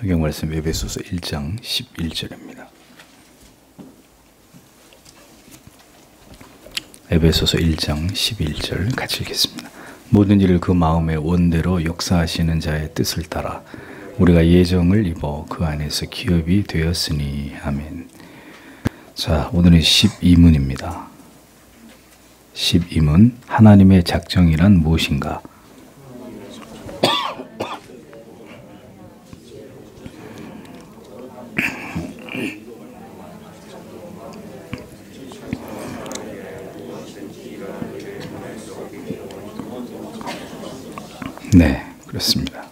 성경 말씀 에베소서 1장 11절입니다. 에베소서 1장 11절 같이 읽겠습니다. 모든 일을 그 마음의 원대로 역사하시는 자의 뜻을 따라 우리가 예정을 입어 그 안에서 기업이 되었으니. 아멘. 자, 오늘은 12문입니다. 12문, 하나님의 작정이란 무엇인가? 네, 그렇습니다.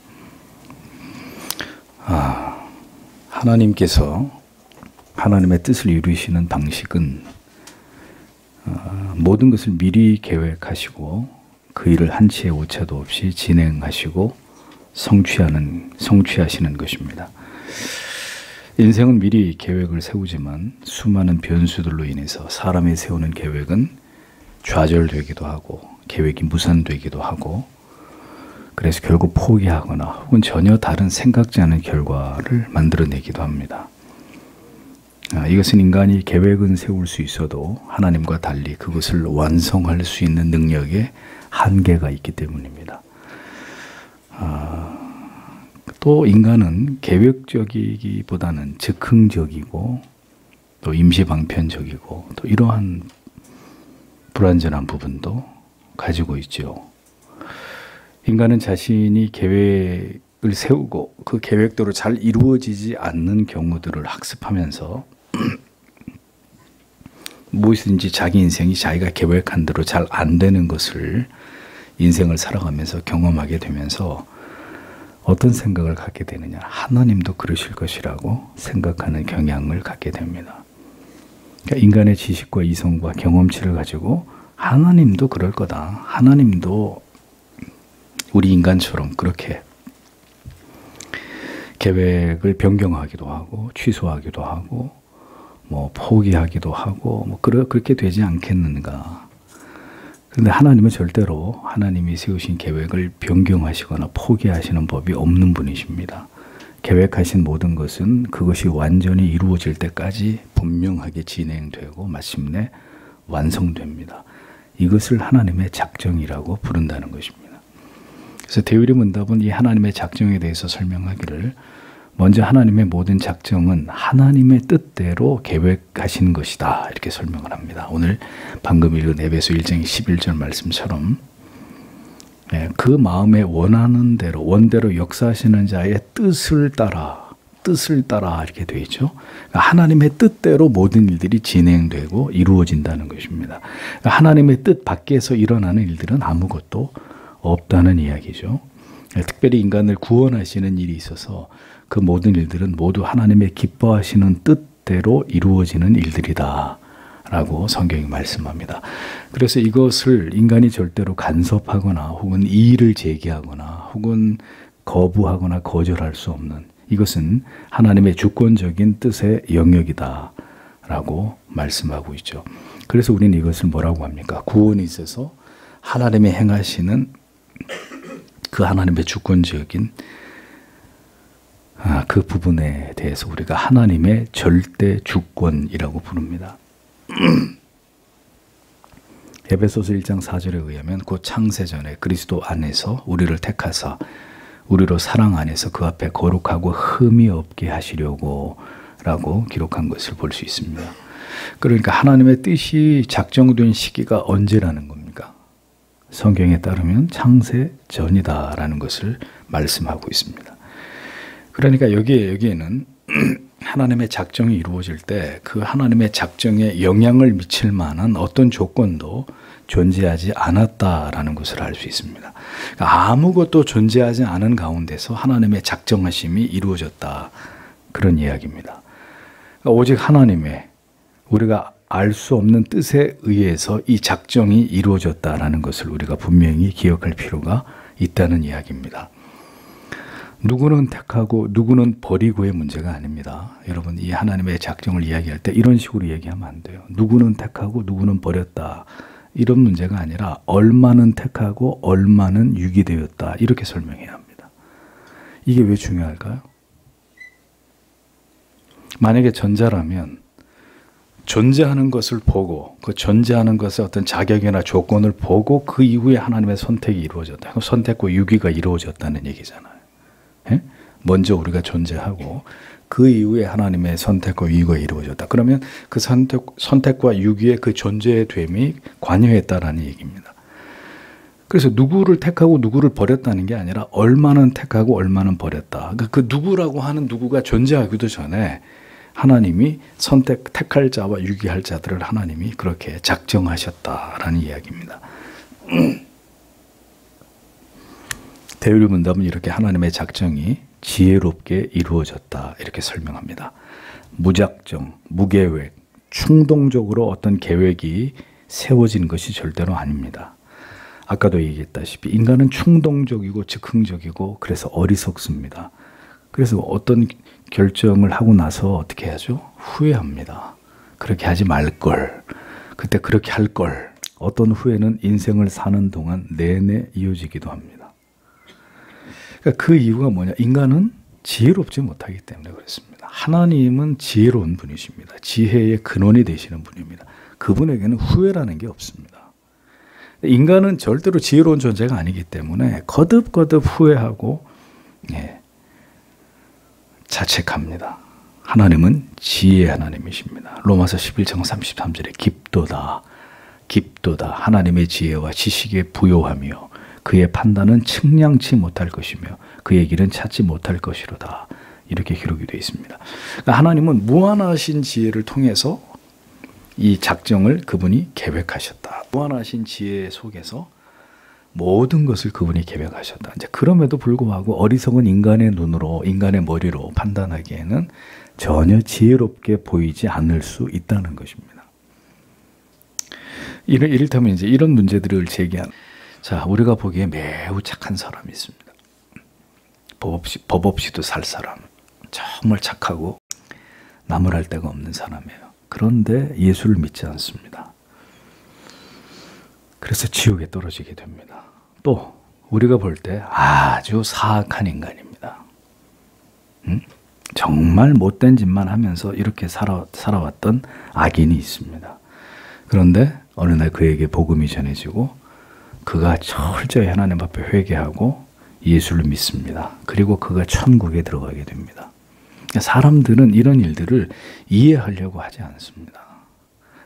하나님께서 하나님의 뜻을 이루시는 방식은 모든 것을 미리 계획하시고 그 일을 한치의 오차도 없이 진행하시고 성취하시는 것입니다. 인생은 미리 계획을 세우지만 수많은 변수들로 인해서 사람이 세우는 계획은 좌절되기도 하고 계획이 무산되기도 하고 그래서 결국 포기하거나 혹은 전혀 다른 생각지 않은 결과를 만들어내기도 합니다. 이것은 인간이 계획은 세울 수 있어도 하나님과 달리 그것을 완성할 수 있는 능력에 한계가 있기 때문입니다. 또 인간은 계획적이기보다는 즉흥적이고 또 임시방편적이고 또 이러한 불완전한 부분도 가지고 있죠. 인간은 자신이 계획을 세우고 그 계획대로 잘 이루어지지 않는 경우들을 학습하면서 무엇이든지 자기 인생이 자기가 계획한 대로 잘 안 되는 것을 인생을 살아가면서 경험하게 되면서 어떤 생각을 갖게 되느냐. 하나님도 그러실 것이라고 생각하는 경향을 갖게 됩니다. 그러니까 인간의 지식과 이성과 경험치를 가지고 하나님도 그럴 거다. 하나님도 우리 인간처럼 그렇게 계획을 변경하기도 하고 취소하기도 하고 포기하기도 하고 그렇게 되지 않겠는가. 그런데 하나님은 절대로 하나님이 세우신 계획을 변경하시거나 포기하시는 법이 없는 분이십니다. 계획하신 모든 것은 그것이 완전히 이루어질 때까지 분명하게 진행되고 마침내 완성됩니다. 이것을 하나님의 작정이라고 부른다는 것입니다. 그래서 대유리 문답은 이 하나님의 작정에 대해서 설명하기를 먼저 하나님의 모든 작정은 하나님의 뜻대로 계획하신 것이다 이렇게 설명을 합니다. 오늘 방금 읽은 에베소 1장 11절 말씀처럼 그 마음에 원하는 대로 원대로 역사하시는 자의 뜻을 따라 이렇게 되어 있죠. 하나님의 뜻대로 모든 일들이 진행되고 이루어진다는 것입니다. 하나님의 뜻 밖에서 일어나는 일들은 아무것도 없다는 이야기죠. 특별히 인간을 구원하시는 일이 있어서 그 모든 일들은 모두 하나님의 기뻐하시는 뜻대로 이루어지는 일들이다 라고 성경이 말씀합니다. 그래서 이것을 인간이 절대로 간섭하거나 혹은 이의를 제기하거나 혹은 거부하거나 거절할 수 없는, 이것은 하나님의 주권적인 뜻의 영역이다 라고 말씀하고 있죠. 그래서 우리는 이것을 뭐라고 합니까? 구원에 있어서 하나님이 행하시는 그 하나님의 주권적인 그 부분에 대해서 우리가 하나님의 절대 주권이라고 부릅니다. 에베소서 1장 4절에 의하면 곧 창세전에 그리스도 안에서 우리를 택하사 우리로 사랑 안에서 그 앞에 거룩하고 흠이 없게 하시려고 라고 기록한 것을 볼 수 있습니다. 그러니까 하나님의 뜻이 작정된 시기가 언제라는 겁니까? 성경에 따르면 창세전이다라는 것을 말씀하고 있습니다. 그러니까 여기에는 하나님의 작정이 이루어질 때 그 하나님의 작정에 영향을 미칠 만한 어떤 조건도 존재하지 않았다라는 것을 알 수 있습니다. 그러니까 아무것도 존재하지 않은 가운데서 하나님의 작정하심이 이루어졌다. 그런 이야기입니다. 그러니까 오직 하나님의 우리가 알 수 없는 뜻에 의해서 이 작정이 이루어졌다라는 것을 우리가 분명히 기억할 필요가 있다는 이야기입니다. 누구는 택하고 누구는 버리고의 문제가 아닙니다. 여러분, 이 하나님의 작정을 이야기할 때 이런 식으로 얘기하면 안 돼요. 누구는 택하고 누구는 버렸다. 이런 문제가 아니라 얼마는 택하고 얼마는 유기되었다. 이렇게 설명해야 합니다. 이게 왜 중요할까요? 만약에 전자라면 존재하는 것을 보고 그 존재하는 것의 어떤 자격이나 조건을 보고 그 이후에 하나님의 선택이 이루어졌다. 선택과 유기가 이루어졌다는 얘기잖아요. 예? 먼저 우리가 존재하고 그 이후에 하나님의 선택과 유기가 이루어졌다. 그러면 그 선택과 유기의 그 존재의 됨이 관여했다라는 얘기입니다. 그래서 누구를 택하고 누구를 버렸다는 게 아니라 얼마는 택하고 얼마는 버렸다. 그러니까 그 누구라고 하는 누구가 존재하기도 전에 하나님이 택할 자와 유기할 자들을 하나님이 그렇게 작정하셨다라는 이야기입니다. 대율문답은 이렇게 하나님의 작정이 지혜롭게 이루어졌다 이렇게 설명합니다. 무작정, 무계획, 충동적으로 어떤 계획이 세워진 것이 절대로 아닙니다. 아까도 얘기했다시피 인간은 충동적이고 즉흥적이고 그래서 어리석습니다. 그래서 어떤 결정을 하고 나서 어떻게 하죠? 후회합니다. 그렇게 하지 말걸. 그때 그렇게 할걸. 어떤 후회는 인생을 사는 동안 내내 이어지기도 합니다. 그러니까 그 이유가 뭐냐? 인간은 지혜롭지 못하기 때문에 그렇습니다. 하나님은 지혜로운 분이십니다. 지혜의 근원이 되시는 분입니다. 그분에게는 후회라는 게 없습니다. 인간은 절대로 지혜로운 존재가 아니기 때문에 거듭거듭 후회하고 자책합니다. 하나님은 지혜의 하나님이십니다. 로마서 11장 33절에 깊도다. 하나님의 지혜와 지식에 부요하며 그의 판단은 측량치 못할 것이며 그의 길은 찾지 못할 것이로다. 이렇게 기록이 되어 있습니다. 그러니까 하나님은 무한하신 지혜를 통해서 이 작정을 그분이 계획하셨다. 무한하신 지혜 속에서 모든 것을 그분이 계획하셨다. 이제 그럼에도 불구하고 어리석은 인간의 눈으로, 인간의 머리로 판단하기에는 전혀 지혜롭게 보이지 않을 수 있다는 것입니다. 이를테면 이제 이런 문제들을 제기한, 자, 우리가 보기에 매우 착한 사람이 있습니다. 법 없이도 살 사람. 정말 착하고 나무랄 데가 없는 사람이에요. 그런데 예수를 믿지 않습니다. 그래서 지옥에 떨어지게 됩니다. 또 우리가 볼 때 아주 사악한 인간입니다. 정말 못된 짓만 하면서 이렇게 살아왔던 악인이 있습니다. 그런데 어느 날 그에게 복음이 전해지고 그가 철저히 하나님 앞에 회개하고 예수를 믿습니다. 그리고 그가 천국에 들어가게 됩니다. 사람들은 이런 일들을 이해하려고 하지 않습니다.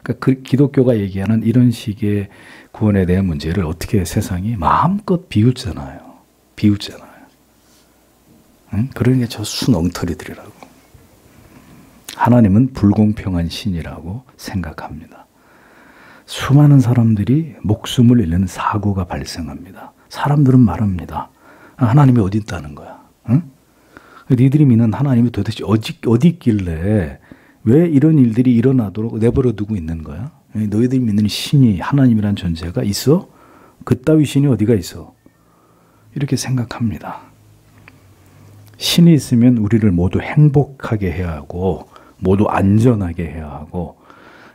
그러니까 그 기독교가 얘기하는 이런 식의 구원에 대한 문제를 어떻게 세상이 마음껏 비웃잖아요. 응? 그러니까 저 순엉터리들이라고. 하나님은 불공평한 신이라고 생각합니다. 수많은 사람들이 목숨을 잃는 사고가 발생합니다. 사람들은 말합니다. 하나님이 어디 있다는 거야? 응? 니들이 믿는 하나님이 도대체 어디 있길래 왜 이런 일들이 일어나도록 내버려 두고 있는 거야? 너희들이 믿는 신이, 하나님이란 존재가 있어? 그따위 신이 어디가 있어? 이렇게 생각합니다. 신이 있으면 우리를 모두 행복하게 해야 하고 모두 안전하게 해야 하고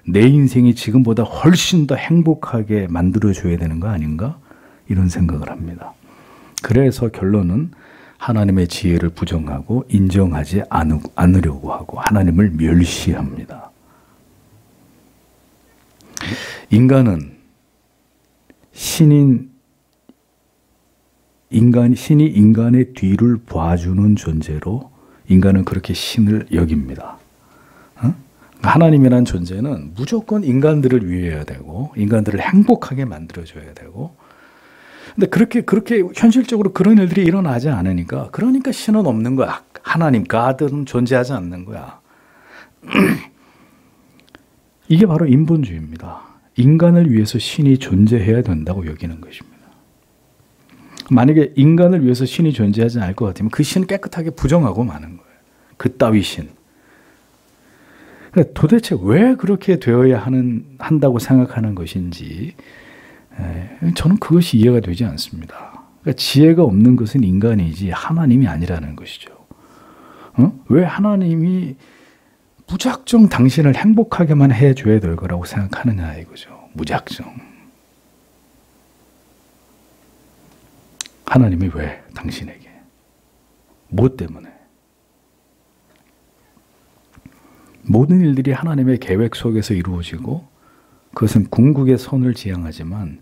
내 인생이 지금보다 훨씬 더 행복하게 만들어줘야 되는 거 아닌가? 이런 생각을 합니다. 그래서 결론은 하나님의 지혜를 부정하고 인정하지 않으려고 하고 하나님을 멸시합니다. 인간은 신이 인간의 뒤를 봐주는 존재로 인간은 그렇게 신을 여깁니다. 하나님이란 존재는 무조건 인간들을 위해야 되고 인간들을 행복하게 만들어줘야 되고 근데 그렇게 현실적으로 그런 일들이 일어나지 않으니까 그러니까 신은 없는 거야. 하나님, 가드는 존재하지 않는 거야. 이게 바로 인본주의입니다. 인간을 위해서 신이 존재해야 된다고 여기는 것입니다. 만약에 인간을 위해서 신이 존재하지 않을 것 같으면 그 신은 깨끗하게 부정하고 마는 거예요. 그따위 신. 그러니까 도대체 왜 그렇게 되어야 한다고 생각하는 것인지 저는 그것이 이해가 되지 않습니다. 그러니까 지혜가 없는 것은 인간이지 하나님이 아니라는 것이죠. 왜 하나님이 무작정 당신을 행복하게만 해줘야 될 거라고 생각하느냐 이거죠. 무작정. 하나님이 왜 당신에게? 뭐 때문에? 모든 일들이 하나님의 계획 속에서 이루어지고 그것은 궁극의 선을 지향하지만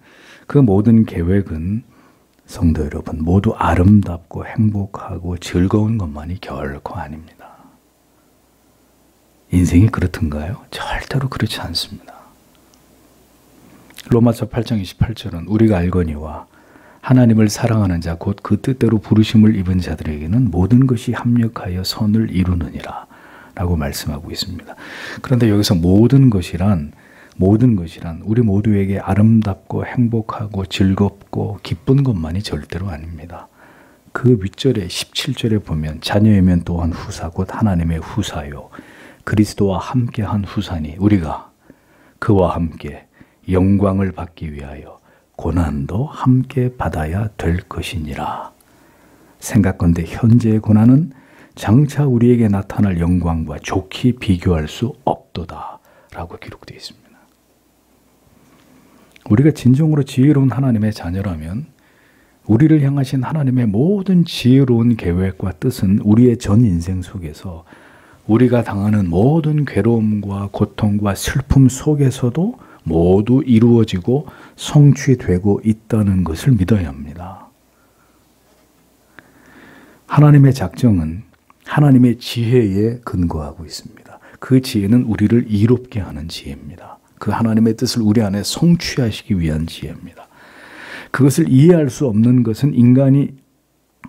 그 모든 계획은 성도 여러분 모두 아름답고 행복하고 즐거운 것만이 결코 아닙니다. 인생이 그렇던가요? 절대로 그렇지 않습니다. 로마서 8장 28절은 우리가 알거니와 하나님을 사랑하는 자 곧 그 뜻대로 부르심을 입은 자들에게는 모든 것이 합력하여 선을 이루느니라 라고 말씀하고 있습니다. 그런데 여기서 모든 것이란 우리 모두에게 아름답고 행복하고 즐겁고 기쁜 것만이 절대로 아닙니다. 그 윗절에 17절에 보면 자녀이면 또한 후사 곧 하나님의 후사요 그리스도와 함께한 후사니 우리가 그와 함께 영광을 받기 위하여 고난도 함께 받아야 될 것이니라. 생각건대 현재의 고난은 장차 우리에게 나타날 영광과 좋게 비교할 수 없도다 라고 기록되어 있습니다. 우리가 진정으로 지혜로운 하나님의 자녀라면 우리를 향하신 하나님의 모든 지혜로운 계획과 뜻은 우리의 전 인생 속에서 우리가 당하는 모든 괴로움과 고통과 슬픔 속에서도 모두 이루어지고 성취되고 있다는 것을 믿어야 합니다. 하나님의 작정은 하나님의 지혜에 근거하고 있습니다. 그 지혜는 우리를 이롭게 하는 지혜입니다. 그 하나님의 뜻을 우리 안에 성취하시기 위한 지혜입니다. 그것을 이해할 수 없는 것은 인간이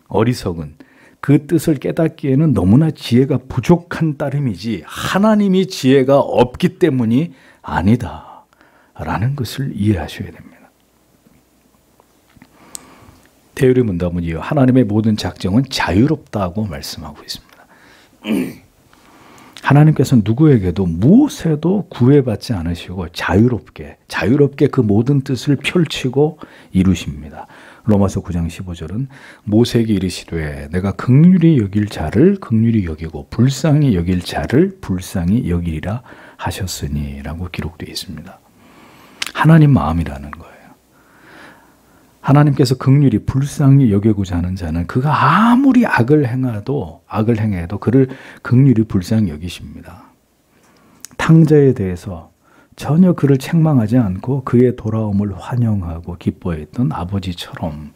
어리석은 그 뜻을 깨닫기에는 너무나 지혜가 부족한 따름이지 하나님이 지혜가 없기 때문이 아니다 라는 것을 이해하셔야 됩니다. 대율의 문답은 이어 하나님의 모든 작정은 자유롭다고 말씀하고 있습니다. 하나님께서 누구에게도 무엇에도 구애받지 않으시고 자유롭게 그 모든 뜻을 펼치고 이루십니다. 로마서 9장 15절은 모세에게 이르시되 내가 긍휼히 여길 자를 긍휼히 여기고 불쌍히 여길 자를 불쌍히 여기리라 하셨으니 라고 기록되어 있습니다. 하나님 마음이라는 거예요. 하나님께서 긍휼히 불쌍히 여기고자 하는 자는 그가 아무리 악을 행해도 그를 긍휼히 불쌍히 여기십니다. 탕자에 대해서 전혀 그를 책망하지 않고 그의 돌아옴을 환영하고 기뻐했던 아버지처럼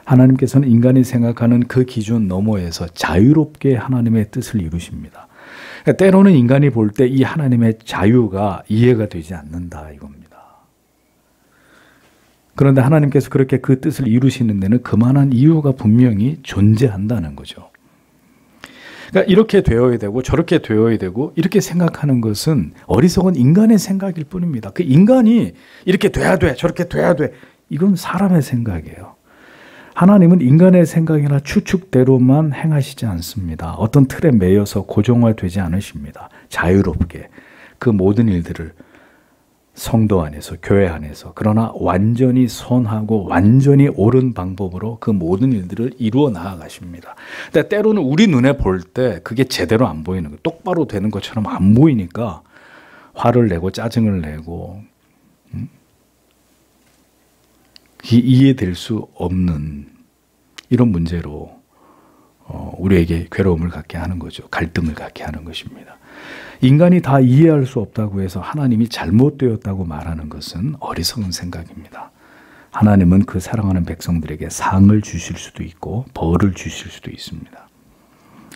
하나님께서는 인간이 생각하는 그 기준 너머에서 자유롭게 하나님의 뜻을 이루십니다. 때로는 인간이 볼 때 이 하나님의 자유가 이해가 되지 않는다 이겁니다. 그런데 하나님께서 그렇게 그 뜻을 이루시는 데는 그만한 이유가 분명히 존재한다는 거죠. 그러니까 이렇게 되어야 되고 저렇게 되어야 되고 이렇게 생각하는 것은 어리석은 인간의 생각일 뿐입니다. 그 인간이 이렇게 돼야 돼, 저렇게 돼야 돼. 이건 사람의 생각이에요. 하나님은 인간의 생각이나 추측대로만 행하시지 않습니다. 어떤 틀에 매여서 고정화되지 않으십니다. 자유롭게 그 모든 일들을 성도 안에서, 교회 안에서, 그러나 완전히 선하고 완전히 옳은 방법으로 그 모든 일들을 이루어 나아가십니다. 근데 때로는 우리 눈에 볼 때 그게 제대로 안 보이는 거예요. 똑바로 되는 것처럼 안 보이니까 화를 내고 짜증을 내고 이해될 수 없는 이런 문제로 우리에게 괴로움을 갖게 하는 거죠. 갈등을 갖게 하는 것입니다. 인간이 다 이해할 수 없다고 해서 하나님이 잘못되었다고 말하는 것은 어리석은 생각입니다. 하나님은 그 사랑하는 백성들에게 상을 주실 수도 있고 벌을 주실 수도 있습니다.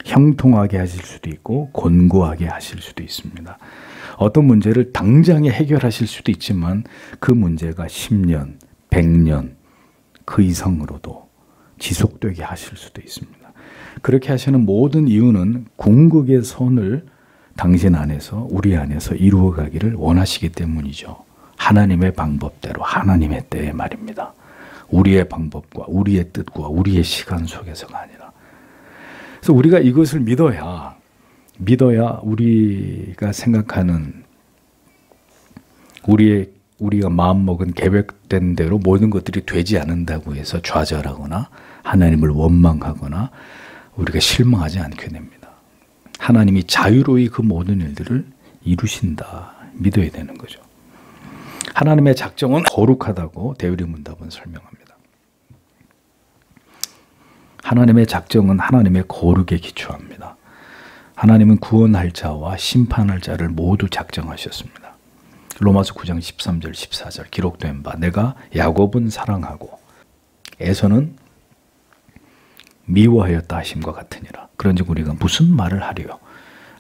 형통하게 하실 수도 있고 곤고하게 하실 수도 있습니다. 어떤 문제를 당장에 해결하실 수도 있지만 그 문제가 10년, 100년 그 이상으로도 지속되게 하실 수도 있습니다. 그렇게 하시는 모든 이유는 궁극의 선을 당신 안에서 우리 안에서 이루어가기를 원하시기 때문이죠. 하나님의 방법대로 하나님의 때에 말입니다. 우리의 방법과 우리의 뜻과 우리의 시간 속에서가 아니라. 그래서 우리가 이것을 믿어야 우리가 생각하는 우리가 마음먹은 계획된 대로 모든 것들이 되지 않는다고 해서 좌절하거나 하나님을 원망하거나 우리가 실망하지 않게 됩니다. 하나님이 자유로이 그 모든 일들을 이루신다 믿어야 되는 거죠. 하나님의 작정은 거룩하다고 대율의 문답은 설명합니다. 하나님의 작정은 하나님의 거룩에 기초합니다. 하나님은 구원할 자와 심판할 자를 모두 작정하셨습니다. 로마서 9장 13절 14절 기록된 바 내가 야곱은 사랑하고 에서는 미워하였다 하심과 같으니라. 그런즉 우리가 무슨 말을 하리요?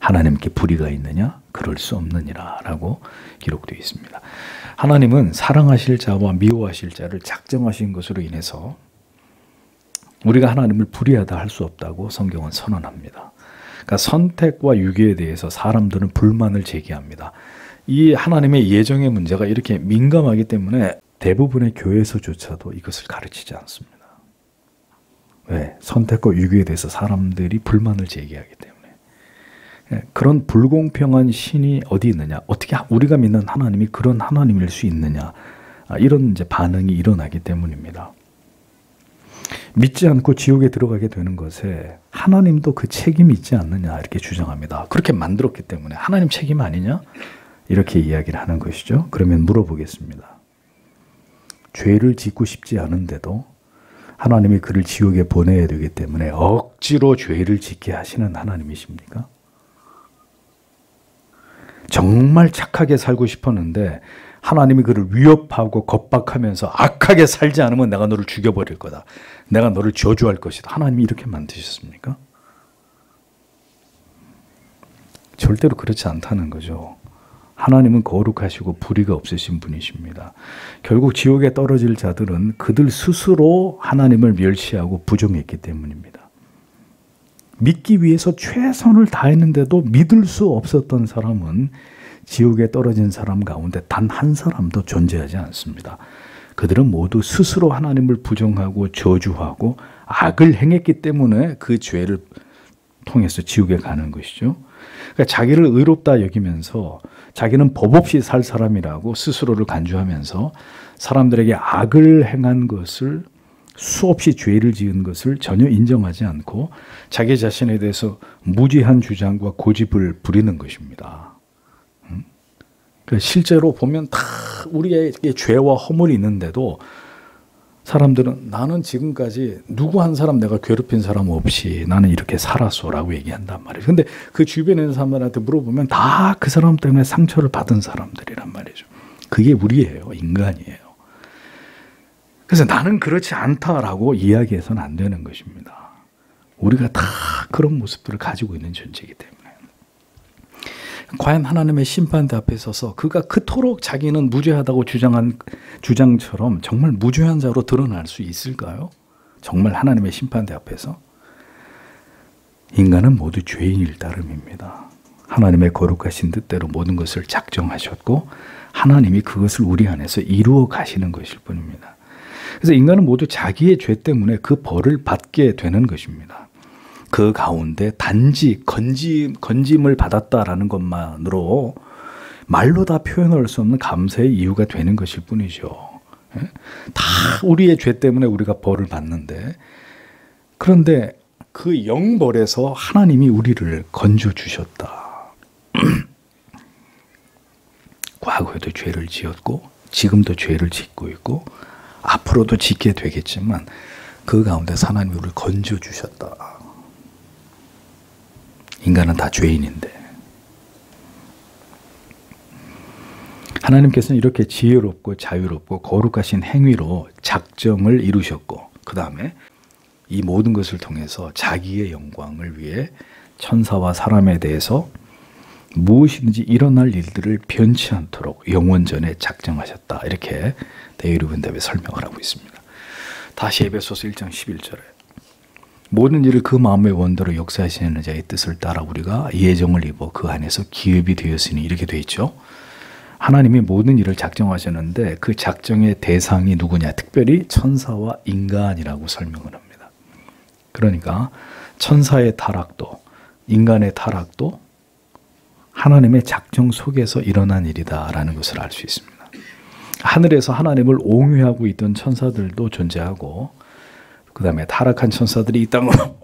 하나님께 불의가 있느냐? 그럴 수 없느니라 라고 기록되어 있습니다. 하나님은 사랑하실 자와 미워하실 자를 작정하신 것으로 인해서 우리가 하나님을 불의하다 할 수 없다고 성경은 선언합니다. 그러니까 선택과 유기에 대해서 사람들은 불만을 제기합니다. 이 하나님의 예정의 문제가 이렇게 민감하기 때문에 대부분의 교회에서조차도 이것을 가르치지 않습니다. 왜? 선택과 유기에 대해서 사람들이 불만을 제기하기 때문에. 그런 불공평한 신이 어디 있느냐? 어떻게 우리가 믿는 하나님이 그런 하나님일 수 있느냐? 이런 이제 반응이 일어나기 때문입니다. 믿지 않고 지옥에 들어가게 되는 것에 하나님도 그 책임이 있지 않느냐 이렇게 주장합니다. 그렇게 만들었기 때문에 하나님 책임 아니냐? 이렇게 이야기를 하는 것이죠. 그러면 물어보겠습니다. 죄를 짓고 싶지 않은데도 하나님이 그를 지옥에 보내야 되기 때문에 억지로 죄를 짓게 하시는 하나님이십니까? 정말 착하게 살고 싶었는데 하나님이 그를 위협하고 겁박하면서 악하게 살지 않으면 내가 너를 죽여버릴 거다. 내가 너를 저주할 것이다. 하나님이 이렇게 만드셨습니까? 절대로 그렇지 않다는 거죠. 하나님은 거룩하시고 불의가 없으신 분이십니다. 결국 지옥에 떨어질 자들은 그들 스스로 하나님을 멸시하고 부정했기 때문입니다. 믿기 위해서 최선을 다했는데도 믿을 수 없었던 사람은 지옥에 떨어진 사람 가운데 단 한 사람도 존재하지 않습니다. 그들은 모두 스스로 하나님을 부정하고 저주하고 악을 행했기 때문에 그 죄를 통해서 지옥에 가는 것이죠. 그러니까 자기를 의롭다 여기면서 자기는 법 없이 살 사람이라고 스스로를 간주하면서 사람들에게 악을 행한 것을 수없이 죄를 지은 것을 전혀 인정하지 않고 자기 자신에 대해서 무지한 주장과 고집을 부리는 것입니다. 실제로 보면 다 우리에게 죄와 허물이 있는데도 사람들은 나는 지금까지 누구 한 사람 내가 괴롭힌 사람 없이 나는 이렇게 살았어라고 얘기한단 말이에요. 근데 그 주변에 있는 사람들한테 물어보면 다 그 사람 때문에 상처를 받은 사람들이란 말이죠. 그게 우리예요. 인간이에요. 그래서 나는 그렇지 않다라고 이야기해서는 안 되는 것입니다. 우리가 다 그런 모습들을 가지고 있는 존재이기 때문에. 과연 하나님의 심판대 앞에 서서 그가 그토록 자기는 무죄하다고 주장한 주장처럼 정말 무죄한 자로 드러날 수 있을까요? 정말 하나님의 심판대 앞에서? 인간은 모두 죄인일 따름입니다. 하나님의 거룩하신 뜻대로 모든 것을 작정하셨고 하나님이 그것을 우리 안에서 이루어 가시는 것일 뿐입니다. 그래서 인간은 모두 자기의 죄 때문에 그 벌을 받게 되는 것입니다. 그 가운데 단지 건짐을 받았다라는 것만으로 말로 다 표현할 수 없는 감사의 이유가 되는 것일 뿐이죠. 다 우리의 죄 때문에 우리가 벌을 받는데, 그런데 그 영벌에서 하나님이 우리를 건져주셨다. 과거에도 죄를 지었고 지금도 죄를 짓고 있고 앞으로도 짓게 되겠지만 그 가운데 하나님이 우리를 건져주셨다. 인간은 다 죄인인데 하나님께서는 이렇게 지혜롭고 자유롭고 거룩하신 행위로 작정을 이루셨고 그 다음에 이 모든 것을 통해서 자기의 영광을 위해 천사와 사람에 대해서 무엇이든지 일어날 일들을 변치 않도록 영원전에 작정하셨다. 이렇게 데이르분답에 설명을 하고 있습니다. 다시 에베소서 1장 11절에 모든 일을 그 마음의 원대로 역사하시는 자의 뜻을 따라 우리가 예정을 입어 그 안에서 기업이 되었으니 이렇게 돼 있죠. 하나님이 모든 일을 작정하셨는데 그 작정의 대상이 누구냐? 특별히 천사와 인간이라고 설명을 합니다. 그러니까 천사의 타락도 인간의 타락도 하나님의 작정 속에서 일어난 일이다라는 것을 알 수 있습니다. 하늘에서 하나님을 옹유하고 있던 천사들도 존재하고 그 다음에 타락한 천사들이 이 땅으로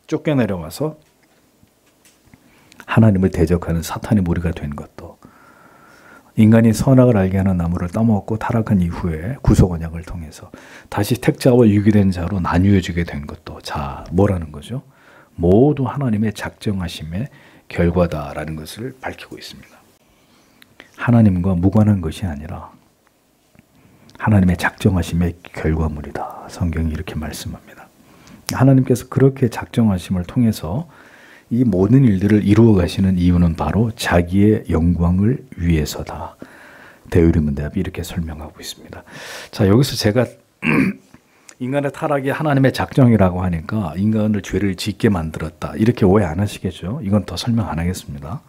쫓겨내려와서 하나님을 대적하는 사탄의 무리가 된 것도 인간이 선악을 알게 하는 나무를 따먹고 타락한 이후에 구속 언약을 통해서 다시 택자와 유기된 자로 나뉘어지게 된 것도 자 뭐라는 거죠? 모두 하나님의 작정하심의 결과다라는 것을 밝히고 있습니다. 하나님과 무관한 것이 아니라 하나님의 작정하심의 결과물이다. 성경이 이렇게 말씀합니다. 하나님께서 그렇게 작정하심을 통해서 이 모든 일들을 이루어 가시는 이유는 바로 자기의 영광을 위해서다. 대의문답이 이렇게 설명하고 있습니다. 자, 여기서 제가 인간의 타락이 하나님의 작정이라고 하니까 인간을 죄를 짓게 만들었다. 이렇게 오해 안 하시겠죠? 이건 더 설명 안 하겠습니다.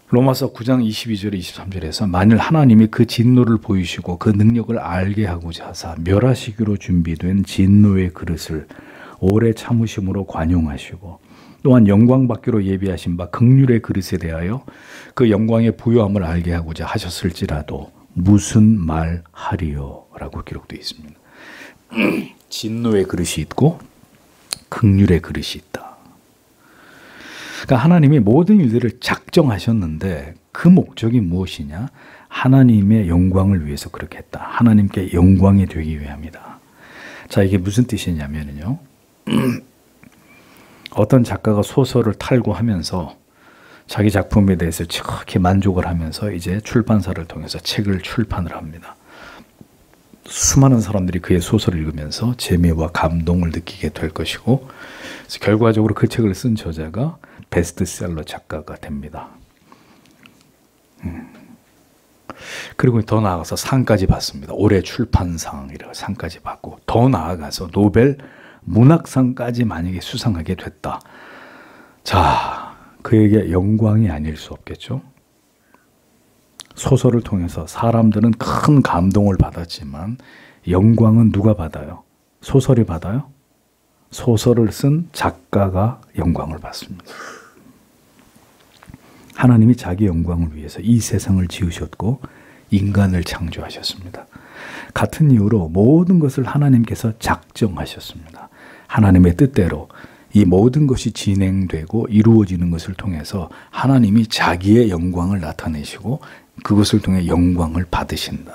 로마서 9장 22절에 23절에서 만일 하나님이 그 진노를 보이시고 그 능력을 알게 하고자 하사 멸하시기로 준비된 진노의 그릇을 오래 참으심으로 관용하시고 또한 영광 받기로 예비하신 바 긍휼의 그릇에 대하여 그 영광의 부요함을 알게 하고자 하셨을지라도 무슨 말 하리요? 라고 기록되어 있습니다. 진노의 그릇이 있고 긍휼의 그릇이 있다. 그러니까 하나님이 모든 일들을 작정하셨는데 그 목적이 무엇이냐? 하나님의 영광을 위해서 그렇게 했다. 하나님께 영광이 되기 위함이다. 자, 이게 무슨 뜻이냐면요. 어떤 작가가 소설을 탈고하면서 자기 작품에 대해서 지극히 만족을 하면서 이제 출판사를 통해서 책을 출판을 합니다. 수많은 사람들이 그의 소설을 읽으면서 재미와 감동을 느끼게 될 것이고 그래서 결과적으로 그 책을 쓴 저자가 베스트셀러 작가가 됩니다. 그리고 더 나아가서 상까지 받습니다. 올해 출판상이라고 상까지 받고 더 나아가서 노벨 문학상까지 만약에 수상하게 됐다. 자, 그에게 영광이 아닐 수 없겠죠. 소설을 통해서 사람들은 큰 감동을 받았지만 영광은 누가 받아요? 소설이 받아요? 소설을 쓴 작가가 영광을 받습니다. 하나님이 자기 영광을 위해서 이 세상을 지으셨고 인간을 창조하셨습니다. 같은 이유로 모든 것을 하나님께서 작정하셨습니다. 하나님의 뜻대로 이 모든 것이 진행되고 이루어지는 것을 통해서 하나님이 자기의 영광을 나타내시고 그것을 통해 영광을 받으신다.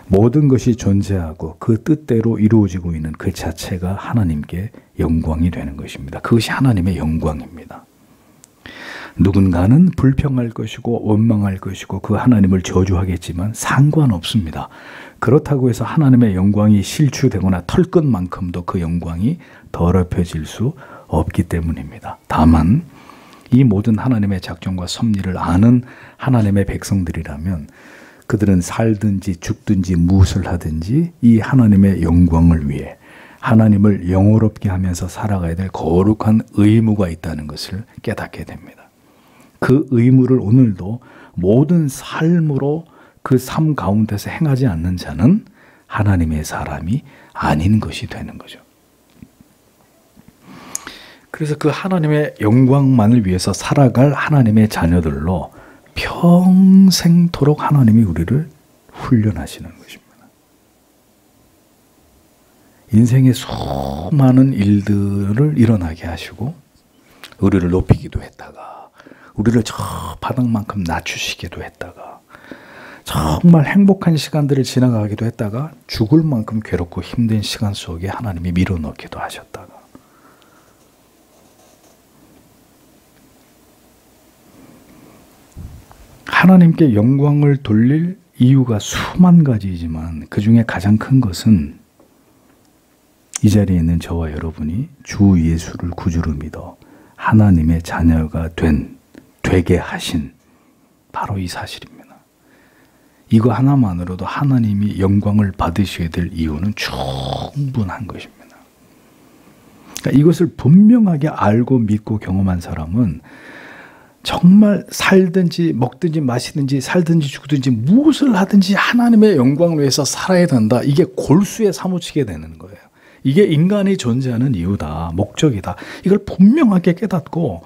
모든 것이 존재하고 그 뜻대로 이루어지고 있는 그 자체가 하나님께 영광이 되는 것입니다. 그것이 하나님의 영광입니다. 누군가는 불평할 것이고 원망할 것이고 그 하나님을 저주하겠지만 상관없습니다. 그렇다고 해서 하나님의 영광이 실추되거나 털끝만큼도 그 영광이 더럽혀질 수 없기 때문입니다. 다만 이 모든 하나님의 작정과 섭리를 아는 하나님의 백성들이라면 그들은 살든지 죽든지 무엇을 하든지 이 하나님의 영광을 위해 하나님을 영화롭게 하면서 살아가야 될 거룩한 의무가 있다는 것을 깨닫게 됩니다. 그 의무를 오늘도 모든 삶으로 그 삶 가운데서 행하지 않는 자는 하나님의 사람이 아닌 것이 되는 거죠. 그래서 그 하나님의 영광만을 위해서 살아갈 하나님의 자녀들로 평생토록 하나님이 우리를 훈련하시는 것입니다. 인생의 수많은 일들을 일어나게 하시고 우리를 높이기도 했다가 우리를 저 바닥만큼 낮추시기도 했다가 정말 행복한 시간들을 지나가기도 했다가 죽을 만큼 괴롭고 힘든 시간 속에 하나님이 밀어넣기도 하셨다가 하나님께 영광을 돌릴 이유가 수만 가지이지만 그 중에 가장 큰 것은 이 자리에 있는 저와 여러분이 주 예수를 구주로 믿어 하나님의 자녀가 되게 하신 바로 이 사실입니다. 이거 하나만으로도 하나님이 영광을 받으셔야 될 이유는 충분한 것입니다. 그러니까 이것을 분명하게 알고 믿고 경험한 사람은 정말 살든지 먹든지 마시든지 살든지 죽든지 무엇을 하든지 하나님의 영광을 위해서 살아야 된다. 이게 골수에 사무치게 되는 거예요. 이게 인간이 존재하는 이유다. 목적이다. 이걸 분명하게 깨닫고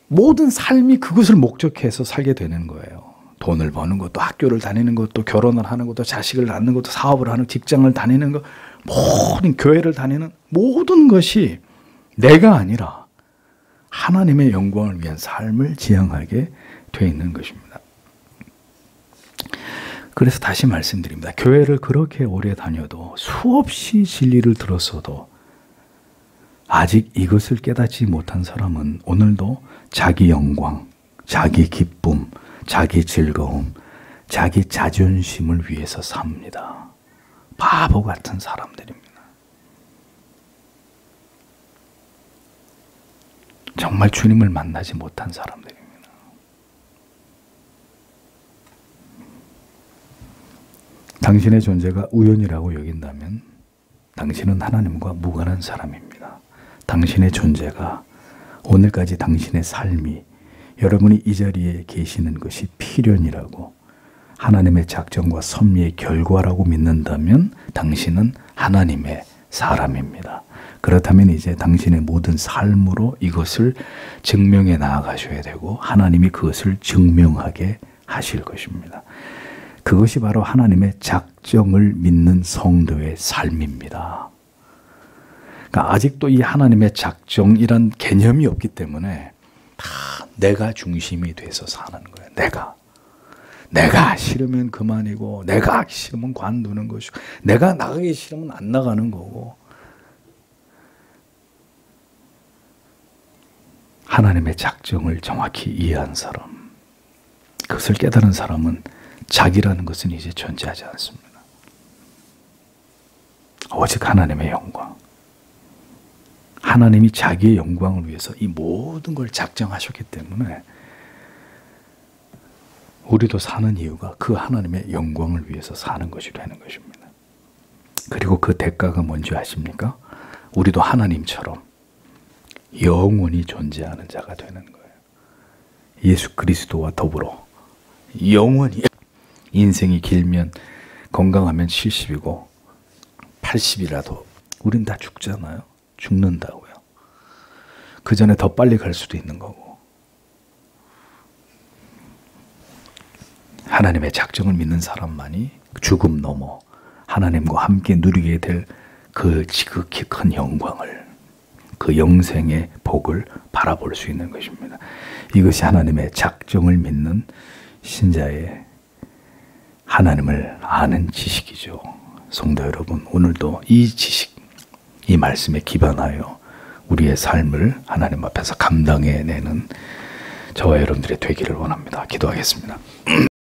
모든 삶이 그것을 목적해서 살게 되는 거예요. 돈을 버는 것도 학교를 다니는 것도 결혼을 하는 것도 자식을 낳는 것도 사업을 하는 직장을 다니는 것 모든 교회를 다니는 모든 것이 내가 아니라 하나님의 영광을 위한 삶을 지향하게 되어 있는 것입니다. 그래서 다시 말씀드립니다. 교회를 그렇게 오래 다녀도 수없이 진리를 들었어도 아직 이것을 깨닫지 못한 사람은 오늘도 자기 영광, 자기 기쁨, 자기 즐거움, 자기 자존심을 위해서 삽니다. 바보 같은 사람들입니다. 정말 주님을 만나지 못한 사람들입니다. 당신의 존재가 우연이라고 여긴다면 당신은 하나님과 무관한 사람입니다. 당신의 존재가, 오늘까지 당신의 삶이, 여러분이 이 자리에 계시는 것이 필연이라고, 하나님의 작정과 섭리의 결과라고 믿는다면 당신은 하나님의 사람입니다. 그렇다면 이제 당신의 모든 삶으로 이것을 증명해 나아가셔야 되고 하나님이 그것을 증명하게 하실 것입니다. 그것이 바로 하나님의 작정을 믿는 성도의 삶입니다. 그러니까 아직도 이 하나님의 작정이란 개념이 없기 때문에 다 내가 중심이 돼서 사는 거예요. 내가 싫으면 그만이고, 내가 하기 싫으면 관두는 것이고, 내가 나가기 싫으면 안 나가는 거고. 하나님의 작정을 정확히 이해한 사람, 그것을 깨달은 사람은 자기라는 것은 이제 존재하지 않습니다. 오직 하나님의 영광. 하나님이 자기의 영광을 위해서 이 모든 걸 작정하셨기 때문에 우리도 사는 이유가 그 하나님의 영광을 위해서 사는 것이 되는 것입니다. 그리고 그 대가가 뭔지 아십니까? 우리도 하나님처럼 영원히 존재하는 자가 되는 거예요. 예수 그리스도와 더불어 영원히. 인생이 길면, 건강하면 70이고 80이라도 우린 다 죽잖아요. 죽는다고요. 그 전에 더 빨리 갈 수도 있는 거고. 하나님의 작정을 믿는 사람만이 죽음 넘어 하나님과 함께 누리게 될 그 지극히 큰 영광을, 그 영생의 복을 바라볼 수 있는 것입니다. 이것이 하나님의 작정을 믿는 신자의 하나님을 아는 지식이죠. 성도 여러분, 오늘도 이 지식, 이 말씀에 기반하여 우리의 삶을 하나님 앞에서 감당해내는 저와 여러분들이 되기를 원합니다. 기도하겠습니다.